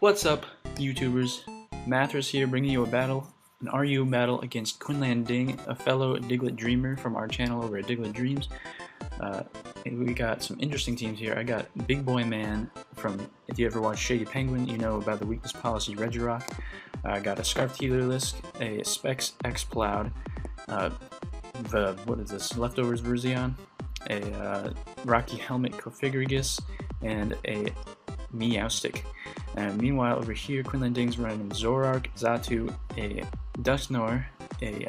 What's up, YouTubers? Mathras here, bringing you an RU battle against Quinlan Ding, a fellow Diglett Dreamer from our channel over at DiglettDreams. We got some interesting teams here. I got Big Boy Man from, if you ever watched Shady Penguin, you know about the weakness policy Regirock. I got a Scarf Tealerlisk, a Specs X Plowed, what is this, Leftovers Verzion, a Rocky Helmet Cofigrigus, and a Meowstic. And meanwhile, over here, Quinlan Ding's running Zoroark, Xatu, a Dusknoir, a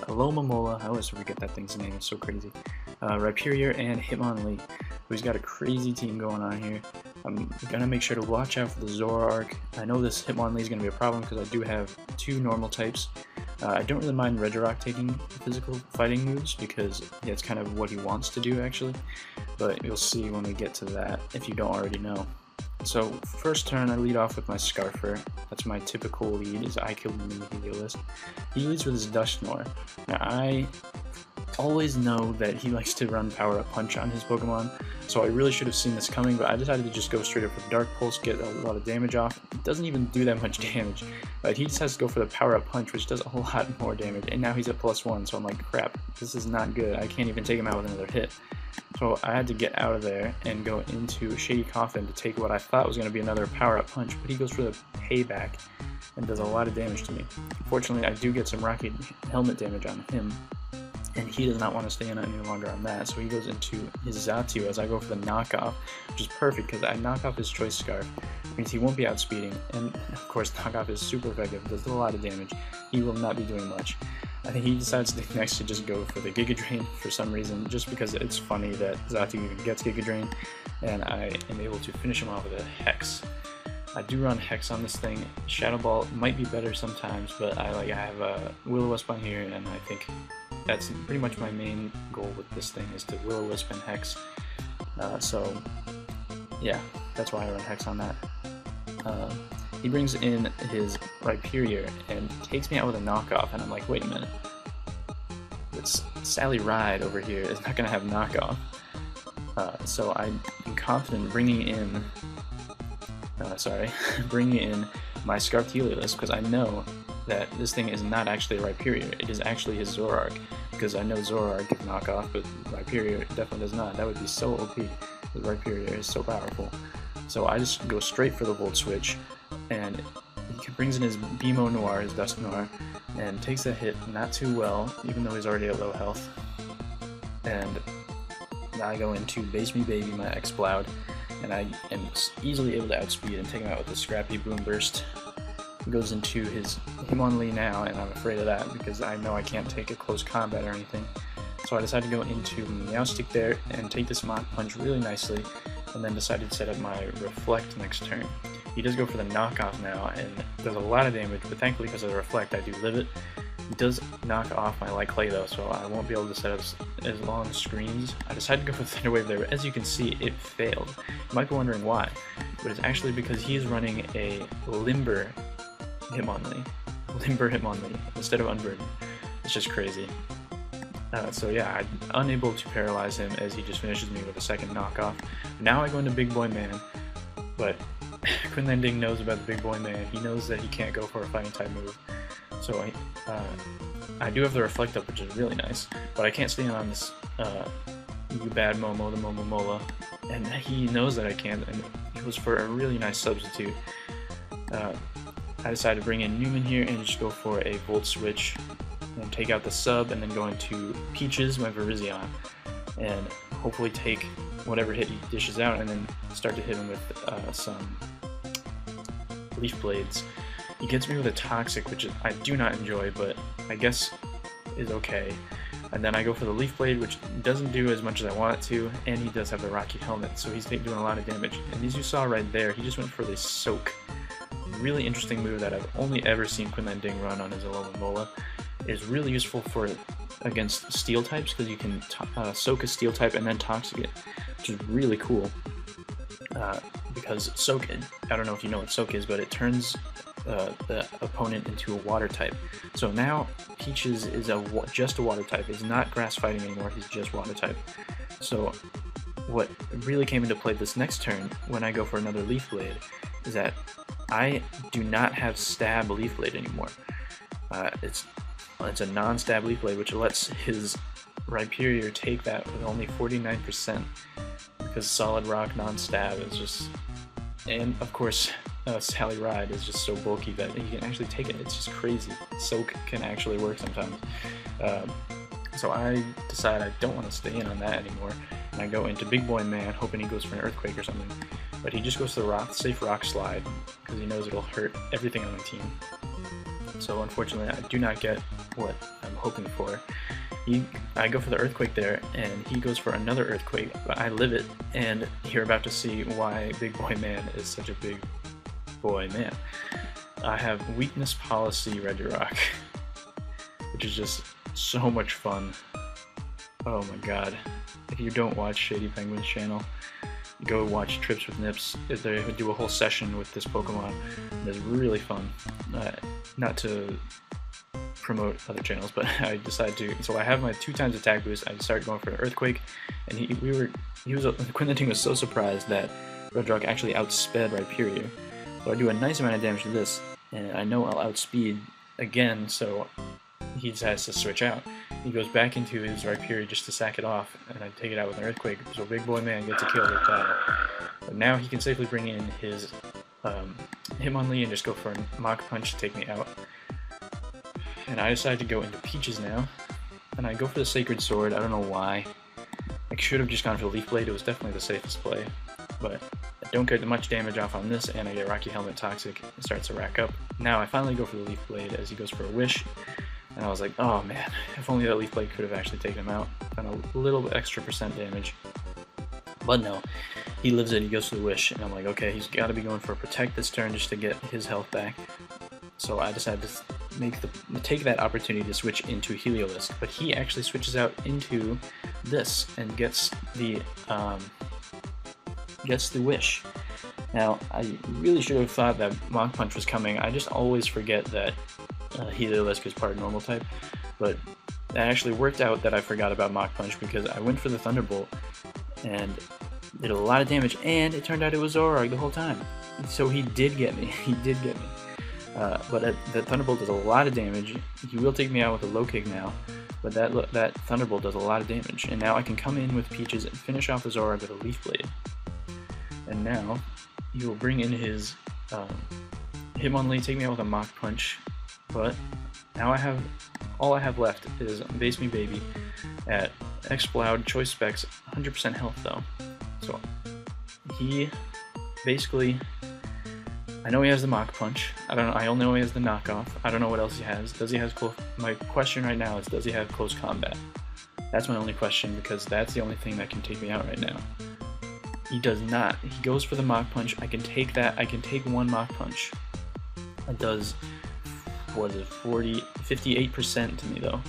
Alomomola, I always forget that thing's name, it's so crazy, Rhyperior, and Hitmonlee. So he's got a crazy team going on here. I'm gonna make sure to watch out for the Zoroark. I know this Hitmonlee is gonna be a problem because I do have two normal types. I don't really mind Regirock taking physical fighting moves because it's kind of what he wants to do actually, but you'll see when we get to that if you don't already know. So first turn I lead off with my Scarfer. That's my typical lead, is I killed him in the Heliolyst. He leads with his Dusknoir. Now I always know that he likes to run Power Up Punch on his Pokemon, so I really should have seen this coming, but I decided to just go straight up with Dark Pulse, get a lot of damage off. It doesn't even do that much damage, but he just has to go for the Power Up Punch, which does a whole lot more damage, and now he's at +1, so I'm like, crap, this is not good. I can't even take him out with another hit. So I had to get out of there and go into Shady Coffin to take what I thought was going to be another Power-Up Punch, but he goes for the payback and does a lot of damage to me. Fortunately, I do get some Rocky Helmet damage on him, and he does not want to stay in any longer on that, so he goes into his Xatu as I go for the knockoff, which is perfect because I knock off his Choice Scarf, which means he won't be outspeeding, and of course knockoff is super effective, does a lot of damage. He will not be doing much. I think he decides next to just go for the Giga Drain for some reason, just because it's funny that Xatu even gets Giga Drain, and I am able to finish him off with a Hex. I do run Hex on this thing. Shadow Ball might be better sometimes, but I have a Will-O-Wisp on here, and I think that's pretty much my main goal with this thing, is to Will-O-Wisp and Hex. So yeah, that's why I run Hex on that. He brings in his Rhyperior and takes me out with a knockoff, and I'm like, wait a minute. This Sally Ride over here is not going to have knockoff. So I'm confident bringing in, bringing in my Scarf Tealerlisk, because I know that this thing is not actually a Rhyperior, it is actually his Zoroark, because I know Zoroark can knock off, but Rhyperior definitely does not. That would be so OP, because Rhyperior is so powerful. So I just go straight for the Volt Switch, and he brings in his Beamo Noir, his Dusknoir, and takes a hit not too well, even though he's already at low health. And I go into Base Me Baby, my X-Plowed, and I am easily able to outspeed and take him out with a Scrappy Boom Burst. He goes into his Hitmonlee now, and I'm afraid of that because I know I can't take a close combat or anything. So I decided to go into Meowstic there and take this Mach Punch really nicely, and then decided to set up my Reflect next turn. He does go for the knockoff now and does a lot of damage, but thankfully because of the Reflect I do live it. He does knock off my Light Clay though, so I won't be able to set up as long screens. I decided to go for Thunder Wave there, but as you can see, it failed. You might be wondering why, but it's actually because he is running a Limber Hitmonlee. Limber Hitmonlee instead of Unburden. It's just crazy. So yeah, I'm unable to paralyze him as he just finishes me with a second knockoff. Now I go into Big Boy Man, but Quinlan Ding knows about the Big Boy Man. He knows that he can't go for a fighting type move. So I do have the Reflect up, which is really nice, but I can't stand on this you bad Momo, the Momomola, and he knows that I can't, and it was for a really nice substitute. I decided to bring in Newmoon here and just go for a Volt Switch and take out the sub, and then go into Peaches, my Virizion, and hopefully take whatever hit he dishes out and then start to hit him with some Leaf Blades. He gets me with a Toxic, which I do not enjoy, but I guess is okay. And then I go for the Leaf Blade, which doesn't do as much as I want it to, and he does have the Rocky Helmet, so he's doing a lot of damage. And as you saw right there, he just went for the Soak. Really interesting move that I've only ever seen Quinlan Ding run on his Alomomola. Is really useful for against Steel types, because you can Soak a Steel type and then Toxic it, which is really cool. Because Soak, I don't know if you know what Soak is, but it turns the opponent into a Water type. So now Peaches is just a Water type. He's not Grass fighting anymore. He's just Water type. So what really came into play this next turn when I go for another Leaf Blade is that I do not have stab Leaf Blade anymore. It's a non-stab Leaf Blade, which lets his Rhyperior take that with only 49%, because Solid Rock non-stab is just, and of course Sally Ride is just so bulky that he can actually take it. It's just crazy. Soak can actually work sometimes. So I decide I don't want to stay in on that anymore, and I go into Big Boy Man, hoping he goes for an Earthquake or something. But he just goes to the safe Rock Slide, because he knows it'll hurt everything on my team. So unfortunately, I do not get what I'm hoping for. I go for the Earthquake there, and he goes for another Earthquake, but I live it, and you're about to see why Big Boy Man is such a big boy man. I have Weakness Policy Regirock, which is just so much fun. Oh my god. If you don't watch Shady Penguin's channel, go watch Trips with Nips. They do a whole session with this Pokemon. It's really fun. Not to promote other channels, but I decided to. So I have my 2x attack boost. I started going for an Earthquake, and Quinlanting was so surprised that Regirock actually outsped Rhyperior. So I do a nice amount of damage to this, and I know I'll outspeed again, so he decides to switch out. He goes back into his Rhyperior just to sack it off, and I take it out with an Earthquake, so Big Boy Man gets a kill with that. But now he can safely bring in his Hitmonlee and just go for a Mach Punch to take me out. And I decide to go into Peaches now, and I go for the Sacred Sword. I don't know why. I should have just gone for the Leaf Blade. It was definitely the safest play, but I don't get much damage off on this, and I get Rocky Helmet Toxic. It starts to rack up. Now I finally go for the Leaf Blade as he goes for a Wish, and I was like, oh man, if only that Leaf Blade could have actually taken him out. Done a little bit extra % damage. But no, he lives it, he goes for the Wish, and I'm like, okay, he's got to be going for a Protect this turn just to get his health back. So I decided to take that opportunity to switch into Heliolisk, but he actually switches out into this and gets the Wish. Now, I really should have thought that Mach Punch was coming. I just always forget that Heliolisk is part normal type, but that actually worked out that I forgot about Mach Punch, because I went for the Thunderbolt and did a lot of damage, and it turned out it was Zoroark the whole time. So he did get me. He did get me. But the Thunderbolt does a lot of damage. He will take me out with a low kick now, but that Thunderbolt does a lot of damage. And now I can come in with Peaches and finish off the Zoroark with a Leaf Blade. And now he will bring in his Hitmonlee, take me out with a Mach Punch. But now all I have left is Base Me Baby at Exploud, Choice Specs, 100% health though. So he basically, I know he has the Mach Punch. I don't know. I only know he has the knockoff. I don't know what else he has. Does he have close? My question right now is, does he have close combat? That's my only question, because that's the only thing that can take me out right now. He does not. He goes for the Mach Punch. I can take that. I can take one Mach Punch. It does, what is it, 58% to me though.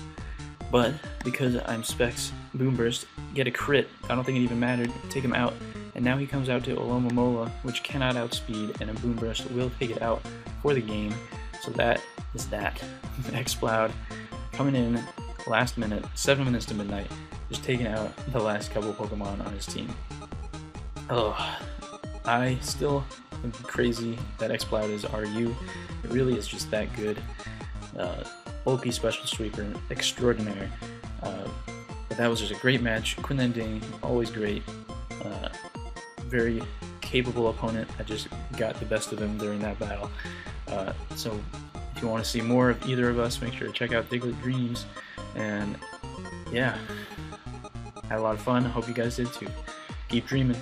But because I'm Specs Boom Burst, get a crit. I don't think it even mattered. Take him out. And now he comes out to Alomomola, which cannot outspeed, and a Boom Burst will take it out for the game. So that is that. Exploud coming in last minute, 7 minutes to midnight, just taking out the last couple Pokemon on his team. Oh, I still am crazy that Exploud is RU. It really is just that good. Bulky Special Sweeper extraordinaire. But that was just a great match. Quinlanting, always great. Very capable opponent. I just got the best of him during that battle. So if you want to see more of either of us, make sure to check out DiglettDreams. And yeah, had a lot of fun. I hope you guys did too. Keep dreaming.